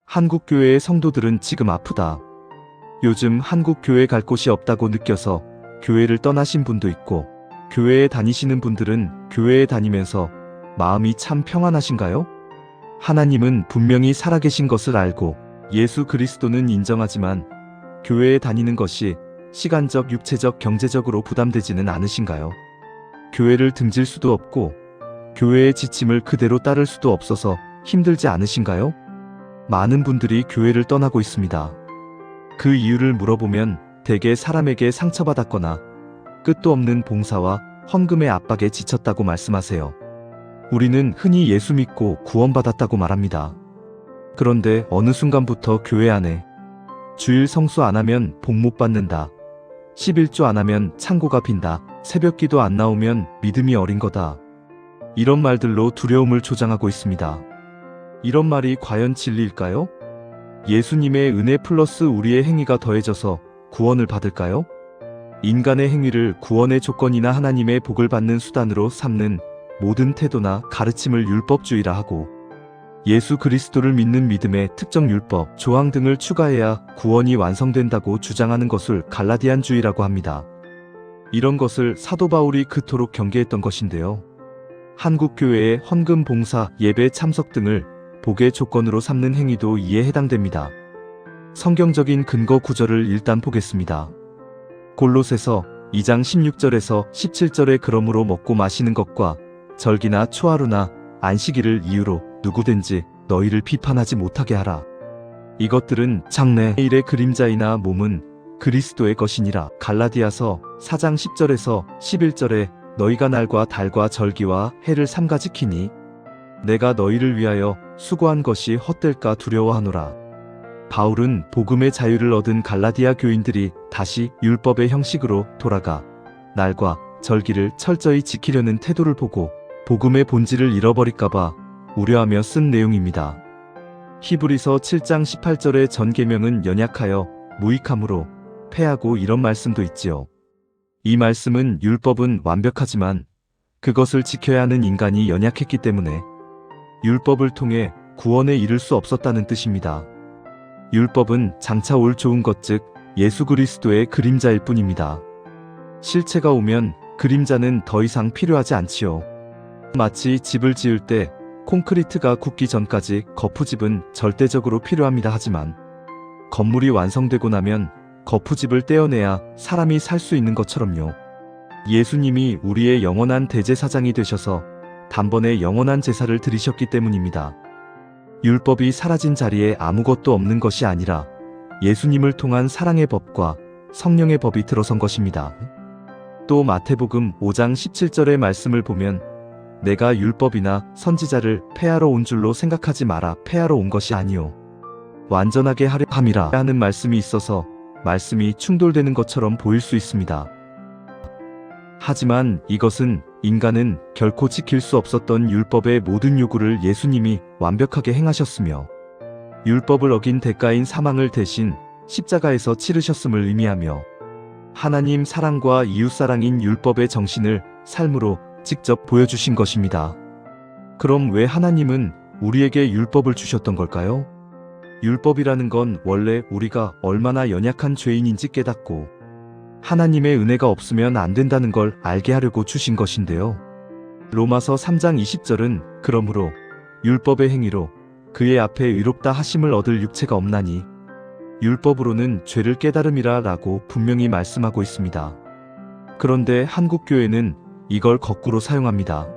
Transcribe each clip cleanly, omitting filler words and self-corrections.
한국교회의 성도들은 지금 아프다. 요즘 한국교회 갈 곳이 없다고 느껴서 교회를 떠나신 분도 있고, 교회에 다니시는 분들은 교회에 다니면서 마음이 참 평안하신가요? 하나님은 분명히 살아계신 것을 알고 예수 그리스도는 인정하지만 교회에 다니는 것이 시간적, 육체적, 경제적으로 부담되지는 않으신가요? 교회를 등질 수도 없고 교회의 지침을 그대로 따를 수도 없어서 힘들지 않으신가요? 많은 분들이 교회를 떠나고 있습니다. 그 이유를 물어보면 대개 사람에게 상처받았거나 끝도 없는 봉사와 헌금의 압박에 지쳤다고 말씀하세요. 우리는 흔히 예수 믿고 구원받았다고 말합니다. 그런데 어느 순간부터 교회 안에 주일 성수 안 하면 복 못 받는다, 11조 안 하면 창고가 빈다, 새벽기도 안 나오면 믿음이 어린 거다, 이런 말들로 두려움을 조장하고 있습니다. 이런 말이 과연 진리일까요? 예수님의 은혜 플러스 우리의 행위가 더해져서 구원을 받을까요? 인간의 행위를 구원의 조건이나 하나님의 복을 받는 수단으로 삼는 모든 태도나 가르침을 율법주의라 하고, 예수 그리스도를 믿는 믿음에 특정 율법, 조항 등을 추가해야 구원이 완성된다고 주장하는 것을 갈라디안주의라고 합니다. 이런 것을 사도 바울이 그토록 경계했던 것인데요. 한국교회의 헌금, 봉사, 예배 참석 등을 복의 조건으로 삼는 행위도 이에 해당됩니다. 성경적인 근거 구절을 일단 보겠습니다. 골로새서 2장 16절에서 17절에 그러므로 먹고 마시는 것과 절기나 초하루나 안식일을 이유로 누구든지 너희를 비판하지 못하게 하라. 이것들은 장래일의 그림자이나 몸은 그리스도의 것이니라. 갈라디아서 4장 10절에서 11절에 너희가 날과 달과 절기와 해를 삼가 지키니 내가 너희를 위하여 수고한 것이 헛될까 두려워하노라. 바울은 복음의 자유를 얻은 갈라디아 교인들이 다시 율법의 형식으로 돌아가 날과 절기를 철저히 지키려는 태도를 보고 복음의 본질을 잃어버릴까봐 우려하며 쓴 내용입니다. 히브리서 7장 18절의 전 계명은 연약하여 무익함으로 패하고 이런 말씀도 있지요. 이 말씀은 율법은 완벽하지만 그것을 지켜야 하는 인간이 연약했기 때문에 율법을 통해 구원에 이를 수 없었다는 뜻입니다. 율법은 장차 올 좋은 것 즉 예수 그리스도의 그림자일 뿐입니다. 실체가 오면 그림자는 더 이상 필요하지 않지요. 마치 집을 지을 때 콘크리트가 굳기 전까지 거푸집은 절대적으로 필요합니다. 하지만 건물이 완성되고 나면 거푸집을 떼어내야 사람이 살 수 있는 것처럼요. 예수님이 우리의 영원한 대제사장이 되셔서 단번에 영원한 제사를 드리셨기 때문입니다. 율법이 사라진 자리에 아무것도 없는 것이 아니라 예수님을 통한 사랑의 법과 성령의 법이 들어선 것입니다. 또 마태복음 5장 17절의 말씀을 보면 내가 율법이나 선지자를 폐하러 온 줄로 생각하지 마라. 폐하러 온 것이 아니요 완전하게 하려 함이라 하는 말씀이 있어서 말씀이 충돌되는 것처럼 보일 수 있습니다. 하지만 이것은 인간은 결코 지킬 수 없었던 율법의 모든 요구를 예수님이 완벽하게 행하셨으며 율법을 어긴 대가인 사망을 대신 십자가에서 치르셨음을 의미하며 하나님 사랑과 이웃사랑인 율법의 정신을 삶으로 직접 보여주신 것입니다. 그럼 왜 하나님은 우리에게 율법을 주셨던 걸까요? 율법이라는 건 원래 우리가 얼마나 연약한 죄인인지 깨닫고 하나님의 은혜가 없으면 안 된다는 걸 알게 하려고 주신 것인데요. 로마서 3장 20절은 그러므로 율법의 행위로 그의 앞에 의롭다 하심을 얻을 육체가 없나니 율법으로는 죄를 깨달음이라 라고 분명히 말씀하고 있습니다. 그런데 한국교회는 이걸 거꾸로 사용합니다.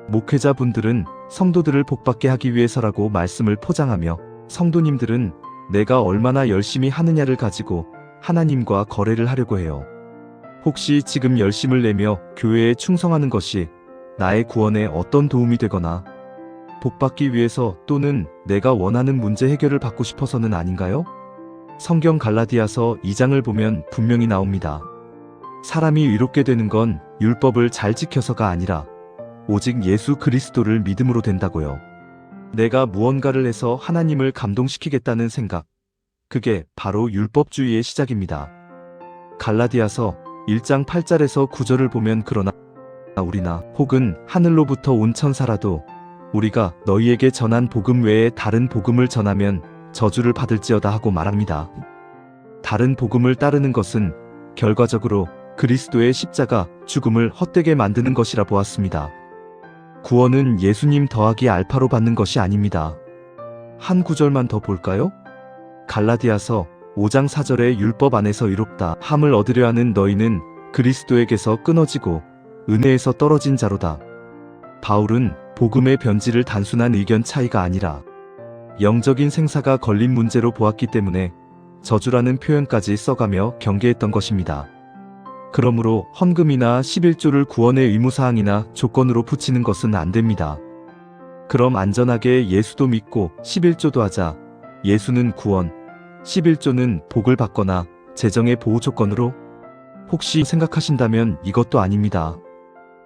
목회자분들은 성도들을 복받게 하기 위해서라고 말씀을 포장하며 성도님들은 내가 얼마나 열심히 하느냐를 가지고 하나님과 거래를 하려고 해요. 혹시 지금 열심을 내며 교회에 충성하는 것이 나의 구원에 어떤 도움이 되거나 복받기 위해서 또는 내가 원하는 문제 해결을 받고 싶어서는 아닌가요? 성경 갈라디아서 2장을 보면 분명히 나옵니다. 사람이 의롭게 되는 건 율법을 잘 지켜서가 아니라 오직 예수 그리스도를 믿음으로 된다고요. 내가 무언가를 해서 하나님을 감동시키겠다는 생각, 그게 바로 율법주의의 시작입니다. 갈라디아서 1장 8절에서 9절을 보면 그러나 우리나 혹은 하늘로부터 온 천사라도 우리가 너희에게 전한 복음 외에 다른 복음을 전하면 저주를 받을지어다 하고 말합니다. 다른 복음을 따르는 것은 결과적으로 그리스도의 십자가 죽음을 헛되게 만드는 것이라 보았습니다. 구원은 예수님 더하기 알파로 받는 것이 아닙니다. 한 구절만 더 볼까요? 갈라디아서 5장 4절에 율법 안에서 의롭다 함을 얻으려 하는 너희는 그리스도에게서 끊어지고 은혜에서 떨어진 자로다. 바울은 복음의 변질을 단순한 의견 차이가 아니라 영적인 생사가 걸린 문제로 보았기 때문에 저주라는 표현까지 써가며 경계했던 것입니다. 그러므로 헌금이나 11조를 구원의 의무사항이나 조건으로 붙이는 것은 안 됩니다. 그럼 안전하게 예수도 믿고 11조도 하자. 예수는 구원, 11조는 복을 받거나 재정의 보호 조건으로? 혹시 생각하신다면 이것도 아닙니다.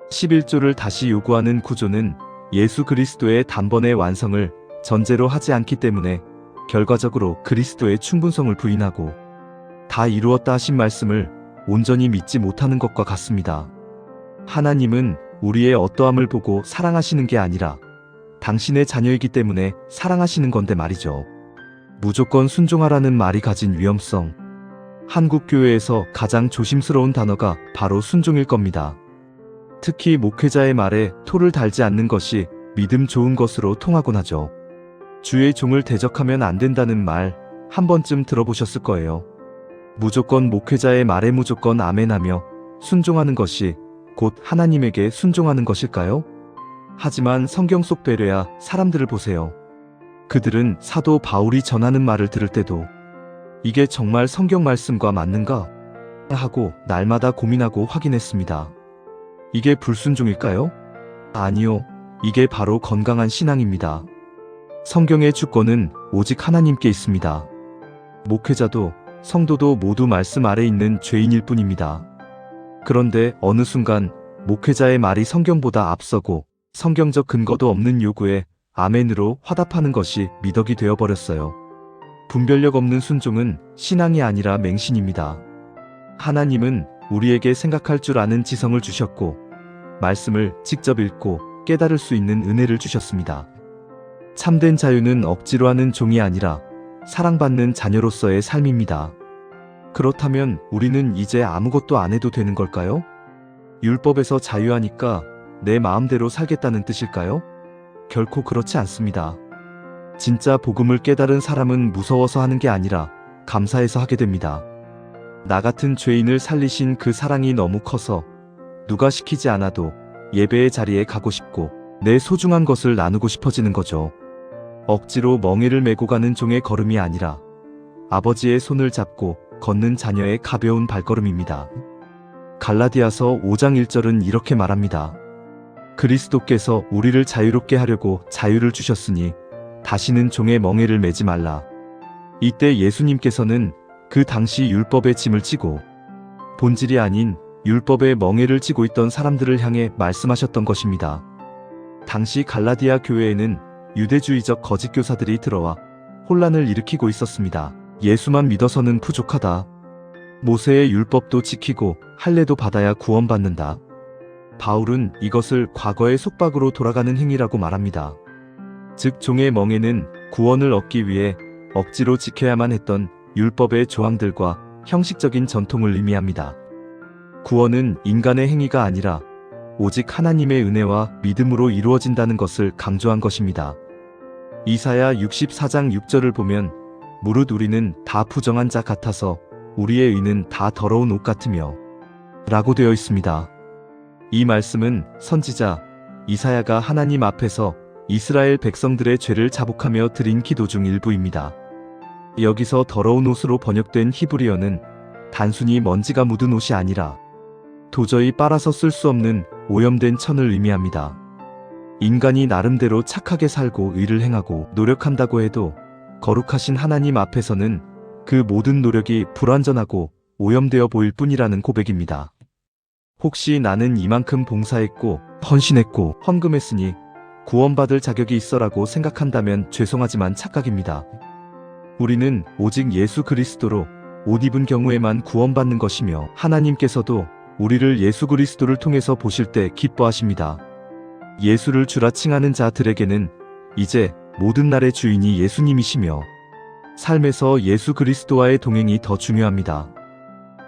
11조를 다시 요구하는 구조는 예수 그리스도의 단번의 완성을 전제로 하지 않기 때문에 결과적으로 그리스도의 충분성을 부인하고 다 이루었다 하신 말씀을 온전히 믿지 못하는 것과 같습니다. 하나님은 우리의 어떠함을 보고 사랑하시는 게 아니라 당신의 자녀이기 때문에 사랑하시는 건데 말이죠. 무조건 순종하라는 말이 가진 위험성. 한국 교회에서 가장 조심스러운 단어가 바로 순종일 겁니다. 특히 목회자의 말에 토를 달지 않는 것이 믿음 좋은 것으로 통하곤 하죠. 주의 종을 대적하면 안 된다는 말 한 번쯤 들어보셨을 거예요. 무조건 목회자의 말에 무조건 아멘하며 순종하는 것이 곧 하나님에게 순종하는 것일까요? 하지만 성경 속 베레아 사람들을 보세요. 그들은 사도 바울이 전하는 말을 들을 때도 이게 정말 성경 말씀과 맞는가? 하고 날마다 고민하고 확인했습니다. 이게 불순종일까요? 아니요. 이게 바로 건강한 신앙입니다. 성경의 주권은 오직 하나님께 있습니다. 목회자도 성도도 모두 말씀 아래 있는 죄인일 뿐입니다. 그런데 어느 순간 목회자의 말이 성경보다 앞서고 성경적 근거도 없는 요구에 아멘으로 화답하는 것이 미덕이 되어버렸어요. 분별력 없는 순종은 신앙이 아니라 맹신입니다. 하나님은 우리에게 생각할 줄 아는 지성을 주셨고 말씀을 직접 읽고 깨달을 수 있는 은혜를 주셨습니다. 참된 자유는 억지로 하는 종이 아니라 사랑받는 자녀로서의 삶입니다. 그렇다면 우리는 이제 아무것도 안 해도 되는 걸까요? 율법에서 자유하니까 내 마음대로 살겠다는 뜻일까요? 결코 그렇지 않습니다. 진짜 복음을 깨달은 사람은 무서워서 하는 게 아니라 감사해서 하게 됩니다. 나 같은 죄인을 살리신 그 사랑이 너무 커서 누가 시키지 않아도 예배의 자리에 가고 싶고 내 소중한 것을 나누고 싶어지는 거죠. 억지로 멍에를 메고 가는 종의 걸음이 아니라 아버지의 손을 잡고 걷는 자녀의 가벼운 발걸음입니다. 갈라디아서 5장 1절은 이렇게 말합니다. 그리스도께서 우리를 자유롭게 하려고 자유를 주셨으니 다시는 종의 멍에를 매지 말라. 이때 예수님께서는 그 당시 율법의 짐을 지고 본질이 아닌 율법의 멍에를 지고 있던 사람들을 향해 말씀하셨던 것입니다. 당시 갈라디아 교회에는 유대주의적 거짓 교사들이 들어와 혼란을 일으키고 있었습니다. 예수만 믿어서는 부족하다. 모세의 율법도 지키고 할례도 받아야 구원받는다. 바울은 이것을 과거의 속박으로 돌아가는 행위라고 말합니다. 즉 종의 멍에는 구원을 얻기 위해 억지로 지켜야만 했던 율법의 조항들과 형식적인 전통을 의미합니다. 구원은 인간의 행위가 아니라 오직 하나님의 은혜와 믿음으로 이루어진다는 것을 강조한 것입니다. 이사야 64장 6절을 보면 무릇 우리는 다 부정한 자 같아서 우리의 의는 다 더러운 옷 같으며 라고 되어 있습니다. 이 말씀은 선지자 이사야가 하나님 앞에서 이스라엘 백성들의 죄를 자복하며 드린 기도 중 일부입니다. 여기서 더러운 옷으로 번역된 히브리어는 단순히 먼지가 묻은 옷이 아니라 도저히 빨아서 쓸 수 없는 오염된 천을 의미합니다. 인간이 나름대로 착하게 살고 의를 행하고 노력한다고 해도 거룩하신 하나님 앞에서는 그 모든 노력이 불완전하고 오염되어 보일 뿐이라는 고백입니다. 혹시 나는 이만큼 봉사했고 헌신했고 헌금했으니 구원받을 자격이 있어라고 생각한다면 죄송하지만 착각입니다. 우리는 오직 예수 그리스도로 옷 입은 경우에만 구원받는 것이며 하나님께서도 우리를 예수 그리스도를 통해서 보실 때 기뻐하십니다. 예수를 주라 칭하는 자들에게는 이제 모든 날의 주인이 예수님이시며 삶에서 예수 그리스도와의 동행이 더 중요합니다.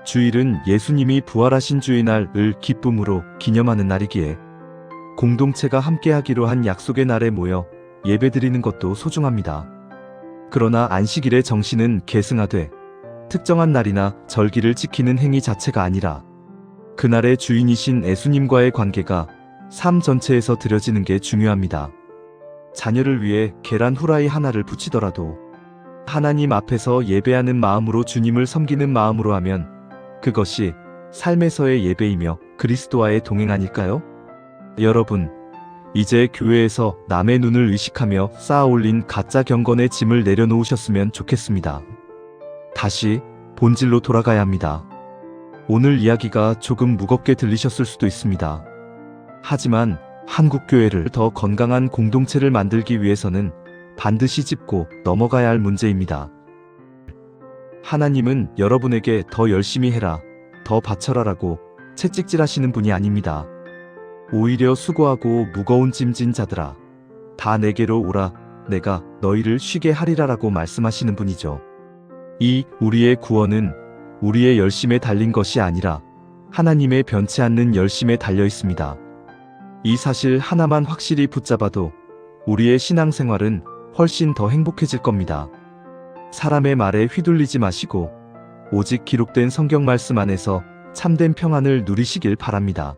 주일은 예수님이 부활하신 주의 날을 기쁨으로 기념하는 날이기에 공동체가 함께하기로 한 약속의 날에 모여 예배드리는 것도 소중합니다. 그러나 안식일의 정신은 계승하되 특정한 날이나 절기를 지키는 행위 자체가 아니라 그날의 주인이신 예수님과의 관계가 삶 전체에서 드려지는 게 중요합니다. 자녀를 위해 계란 후라이 하나를 부치더라도 하나님 앞에서 예배하는 마음으로 주님을 섬기는 마음으로 하면 그것이 삶에서의 예배이며 그리스도와의 동행 아닐까요? 여러분, 이제 교회에서 남의 눈을 의식하며 쌓아올린 가짜 경건의 짐을 내려놓으셨으면 좋겠습니다. 다시 본질로 돌아가야 합니다. 오늘 이야기가 조금 무겁게 들리셨을 수도 있습니다. 하지만 한국교회를 더 건강한 공동체를 만들기 위해서는 반드시 짚고 넘어가야 할 문제입니다. 하나님은 여러분에게 더 열심히 해라, 더 바쳐라라고 채찍질하시는 분이 아닙니다. 오히려 수고하고 무거운 짐진 자들아, 다 내게로 오라, 내가 너희를 쉬게 하리라라고 말씀하시는 분이죠. 이 우리의 구원은 우리의 열심에 달린 것이 아니라 하나님의 변치 않는 열심에 달려 있습니다. 이 사실 하나만 확실히 붙잡아도 우리의 신앙생활은 훨씬 더 행복해질 겁니다. 사람의 말에 휘둘리지 마시고 오직 기록된 성경 말씀 안에서 참된 평안을 누리시길 바랍니다.